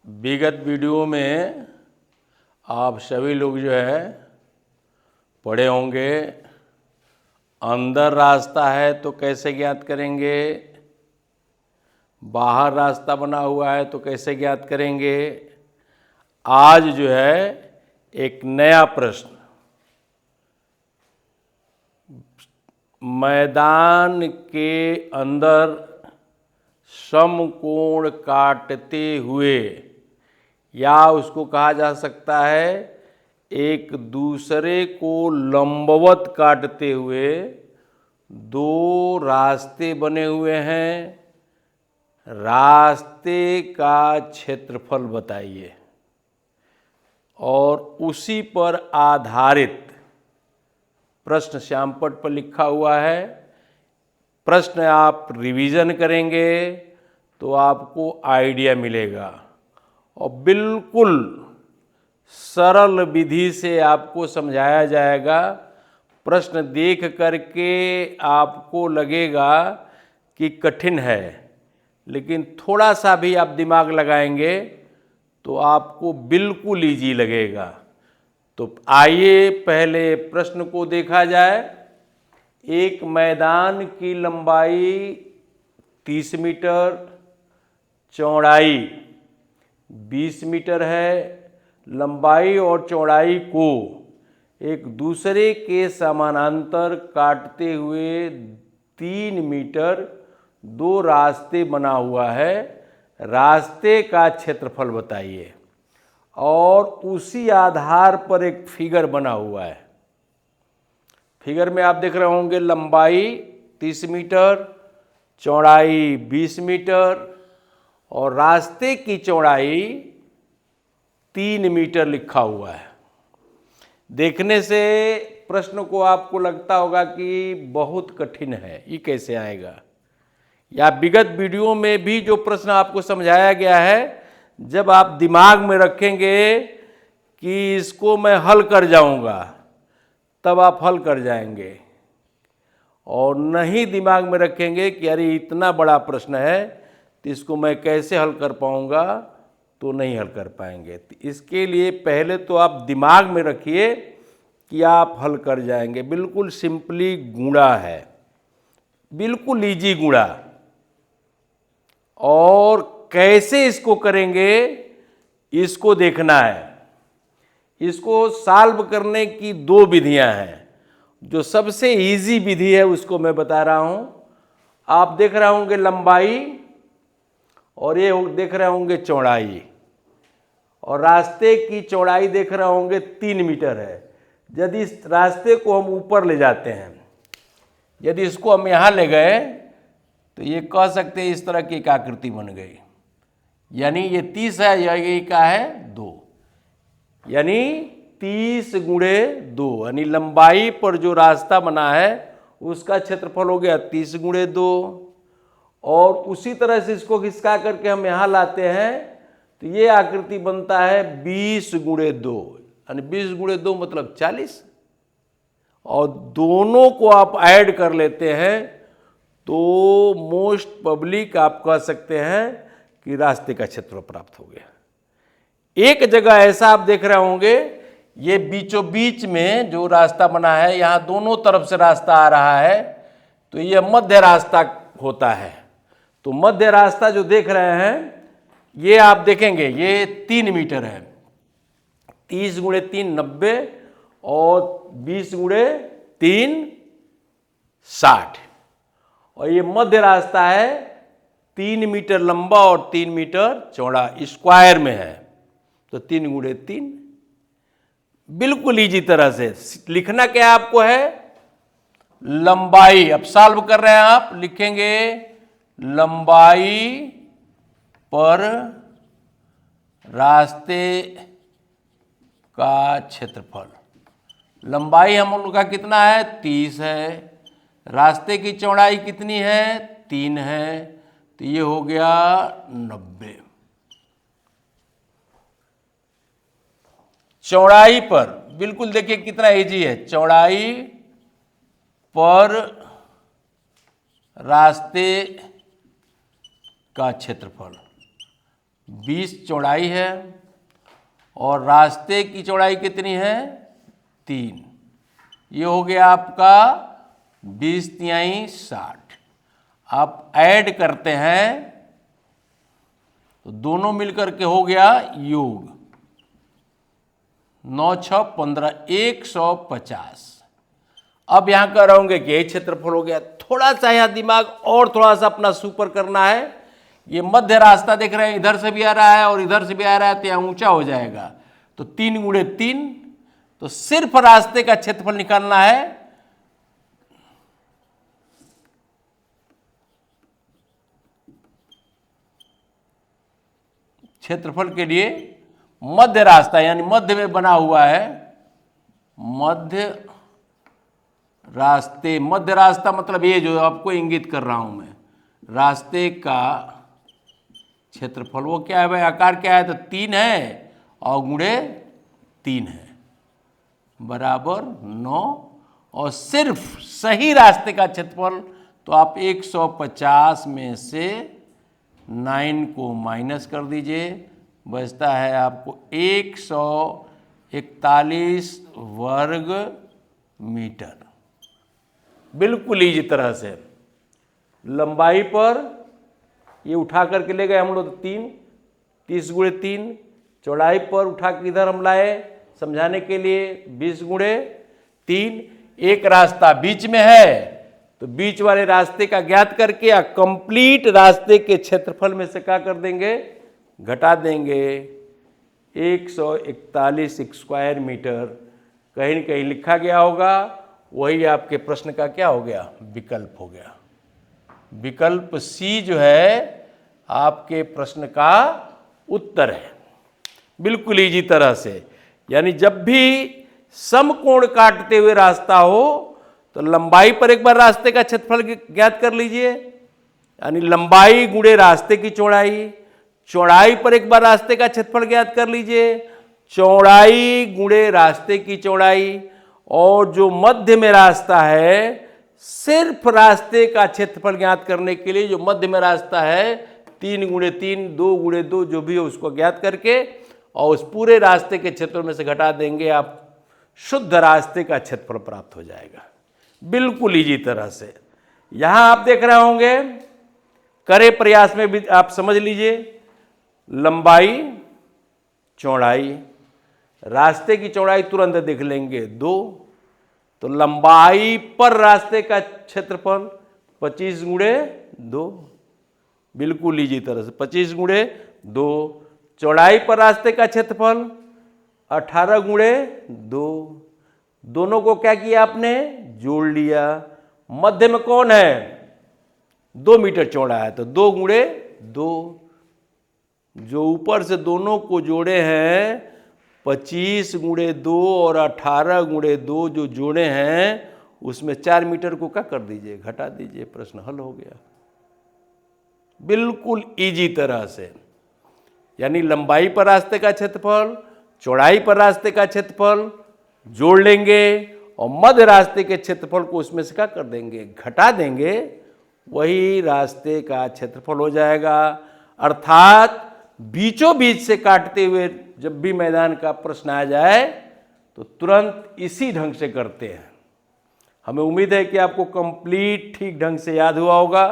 विगत वीडियो में आप सभी लोग जो है पढ़े होंगे, अंदर रास्ता है तो कैसे ज्ञात करेंगे, बाहर रास्ता बना हुआ है तो कैसे ज्ञात करेंगे। आज जो है एक नया प्रश्न, मैदान के अंदर समकोण काटते हुए, या उसको कहा जा सकता है एक दूसरे को लंबवत काटते हुए दो रास्ते बने हुए हैं। रास्ते का क्षेत्रफल बताइए। और उसी पर आधारित प्रश्न श्यामपट्ट पर लिखा हुआ है। प्रश्न आप रिवीजन करेंगे तो आपको आइडिया मिलेगा और बिल्कुल सरल विधि से आपको समझाया जाएगा। प्रश्न देख करके आपको लगेगा कि कठिन है, लेकिन थोड़ा सा भी आप दिमाग लगाएंगे तो आपको बिल्कुल इजी लगेगा। तो आइए पहले प्रश्न को देखा जाए। एक मैदान की लंबाई 30 मीटर, चौड़ाई 20 मीटर है। लंबाई और चौड़ाई को एक दूसरे के समानांतर काटते हुए 3 मीटर दो रास्ते बना हुआ है। रास्ते का क्षेत्रफल बताइए। और उसी आधार पर एक फिगर बना हुआ है। फिगर में आप देख रहे होंगे लंबाई 30 मीटर, चौड़ाई 20 मीटर और रास्ते की चौड़ाई 3 मीटर लिखा हुआ है। देखने से प्रश्न को आपको लगता होगा कि बहुत कठिन है, ये कैसे आएगा। या विगत वीडियो में भी जो प्रश्न आपको समझाया गया है, जब आप दिमाग में रखेंगे कि इसको मैं हल कर जाऊंगा, तब आप हल कर जाएंगे। और नहीं दिमाग में रखेंगे कि अरे इतना बड़ा प्रश्न है तो इसको मैं कैसे हल कर पाऊंगा, तो नहीं हल कर पाएंगे। तो इसके लिए पहले तो आप दिमाग में रखिए कि आप हल कर जाएंगे। बिल्कुल सिंपली गुणा है, बिल्कुल इजी गुणा। और कैसे इसको करेंगे इसको देखना है। इसको सॉल्व करने की दो विधियां हैं। जो सबसे इजी विधि है उसको मैं बता रहा हूं। आप देख रहे होंगे लंबाई और ये देख रहे होंगे चौड़ाई, और रास्ते की चौड़ाई देख रहे होंगे 3 मीटर है। यदि इस रास्ते को हम ऊपर ले जाते हैं, यदि इसको हम यहां ले गए तो ये कह सकते हैं इस तरह की एक आकृति बन गई। यानी ये 30 है, ये क्या है 2, यानी 30 गुणे 2, यानी लंबाई पर जो रास्ता बना है उसका क्षेत्रफल हो गया 30 गुणे 2। और उसी तरह से इसको खिसका करके हम यहां लाते हैं तो ये आकृति बनता है 20 गुणे 2, यानी 20 गुणे 2 मतलब 40। और दोनों को आप ऐड कर लेते हैं तो मोस्ट पब्लिक आप कह सकते हैं कि रास्ते का क्षेत्रफल प्राप्त हो गया। एक जगह ऐसा आप देख रहे होंगे, ये बीचों बीच में जो रास्ता बना है, यहां दोनों तरफ से रास्ता आ रहा है, तो ये मध्य रास्ता होता है। तो मध्य रास्ता जो देख रहे हैं ये आप देखेंगे ये 3 मीटर है। 30 गुणे 3 90 और 20 गुणे 3 60। और ये मध्य रास्ता है 3 मीटर लंबा और 3 मीटर चौड़ा, स्क्वायर में है। तो 3 गुणे 3, बिल्कुल इजी तरह से लिखना क्या आपको है, लंबाई। अब सॉल्व कर रहे हैं आप, लिखेंगे लंबाई पर रास्ते का क्षेत्रफल। लंबाई हम लोग का कितना है 30 है, रास्ते की चौड़ाई कितनी है 3 है, तो ये हो गया 90। चौड़ाई पर बिल्कुल देखिए कितना इजी है, चौड़ाई पर रास्ते का क्षेत्रफल। 20 चौड़ाई है और रास्ते की चौड़ाई कितनी है 3। ये हो गया आपका 20 तिहाई 60। आप ऐड करते हैं तो दोनों मिलकर के हो गया योग 9 6 15 150। अब यहां कह रहे होंगे कि यही क्षेत्रफल हो गया। थोड़ा सा यहां दिमाग और थोड़ा सा अपना सुपर करना है। ये मध्य रास्ता देख रहे हैं, इधर से भी आ रहा है और इधर से भी आ रहा है, तो यहां ऊंचा हो जाएगा। तो 3 गुणे 3, तो सिर्फ रास्ते का क्षेत्रफल निकालना है। क्षेत्रफल के लिए मध्य रास्ता यानी मध्य में बना हुआ है, मध्य रास्ता मतलब ये जो आपको इंगित कर रहा हूं मैं, रास्ते का क्षेत्रफल वो क्या है भाई, आकार क्या है, तो 3 है और गुणे 3 है बराबर 9। और सिर्फ सही रास्ते का क्षेत्रफल तो आप 150 में से 9 को माइनस कर दीजिए, बचता है आपको 141 वर्ग मीटर। बिल्कुल इजी तरह से लंबाई पर ये उठा करके ले गए हम लोग 30 गुणे 3, चौड़ाई पर उठा के इधर हम लाए समझाने के लिए 20 गुणे 3। एक रास्ता बीच में है तो बीच वाले रास्ते का ज्ञात करके या कंप्लीट रास्ते के क्षेत्रफल में से क्या कर देंगे, घटा देंगे 141 स्क्वायर मीटर। कहीं न कहीं लिखा गया होगा, वही आपके प्रश्न का क्या हो गया, विकल्प हो गया। विकल्प सी जो है आपके प्रश्न का उत्तर है, बिल्कुल इजी तरह से। यानी जब भी समकोण काटते हुए रास्ता हो तो लंबाई पर एक बार रास्ते का क्षेत्रफल ज्ञात कर लीजिए, यानी लंबाई गुणे रास्ते की चौड़ाई। चौड़ाई पर एक बार रास्ते का क्षेत्रफल ज्ञात कर लीजिए, चौड़ाई गुणे रास्ते की चौड़ाई। और जो मध्य में रास्ता है, सिर्फ रास्ते का क्षेत्रफल ज्ञात करने के लिए जो मध्य में रास्ता है 3 गुणे 3, 2 गुणे 2 जो भी हो उसको ज्ञात करके और उस पूरे रास्ते के क्षेत्रफल में से घटा देंगे, आप शुद्ध रास्ते का क्षेत्रफल प्राप्त हो जाएगा, बिल्कुल इजी तरह से। यहां आप देख रहे होंगे करे प्रयास में भी आप समझ लीजिए, लंबाई चौड़ाई, रास्ते की चौड़ाई तुरंत देख लेंगे 2, तो लंबाई पर रास्ते का क्षेत्रफल 25 गुणे 2, बिल्कुल इजी तरह से 25 गुणे 2। चौड़ाई पर रास्ते का क्षेत्रफल 18 गुणे 2। दोनों को क्या किया आपने, जोड़ लिया। मध्य में कौन है, 2 मीटर चौड़ा है तो 2 गुणे 2। जो ऊपर से दोनों को जोड़े हैं 25 गुणे 2 और 18 गुणे 2 जो जोड़े हैं उसमें 4 मीटर को क्या कर दीजिए, घटा दीजिए, प्रश्न हल हो गया, बिल्कुल इजी तरह से। यानी लंबाई पर रास्ते का क्षेत्रफल, चौड़ाई पर रास्ते का क्षेत्रफल जोड़ लेंगे और मध्य रास्ते के क्षेत्रफल को उसमें से क्या कर देंगे, घटा देंगे, वही रास्ते का क्षेत्रफल हो जाएगा। अर्थात बीचों बीच से काटते हुए जब भी मैदान का प्रश्न आ जाए तो तुरंत इसी ढंग से करते हैं। हमें उम्मीद है कि आपको कंप्लीट ठीक ढंग से याद हुआ होगा,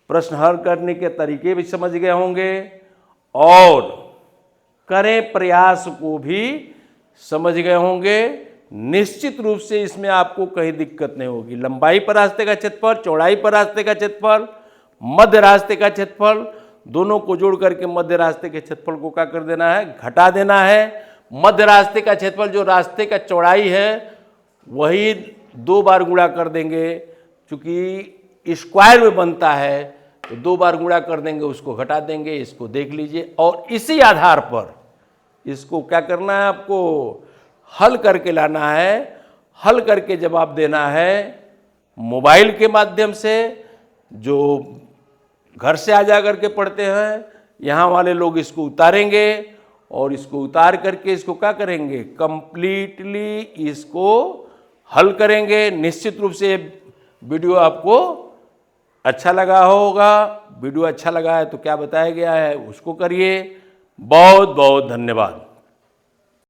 प्रश्न हल करने के तरीके भी समझ गए होंगे और करें प्रयास को भी समझ गए होंगे। निश्चित रूप से इसमें आपको कहीं दिक्कत नहीं होगी। लंबाई पर रास्ते का क्षेत्रफल, चौड़ाई पर रास्ते का क्षेत्रफल, मध्य रास्ते का क्षेत्रफल, दोनों को जोड़ करके मध्य रास्ते के क्षेत्रफल को क्या कर देना है, घटा देना है। मध्य रास्ते का क्षेत्रफल जो रास्ते का चौड़ाई है वही 2 बार गुणा कर देंगे, चूंकि स्क्वायर में बनता है तो 2 बार गुणा कर देंगे, उसको घटा देंगे। इसको देख लीजिए और इसी आधार पर इसको क्या करना है, आपको हल करके लाना है। हल करके जवाब देना है मोबाइल के माध्यम से, जो घर से आ जा करके पढ़ते हैं, यहाँ वाले लोग इसको उतारेंगे और इसको उतार करके इसको क्या करेंगे, कंप्लीटली इसको हल करेंगे। निश्चित रूप से वीडियो आपको अच्छा लगा होगा, वीडियो अच्छा लगा है तो क्या बताया गया है उसको करिए। बहुत बहुत धन्यवाद।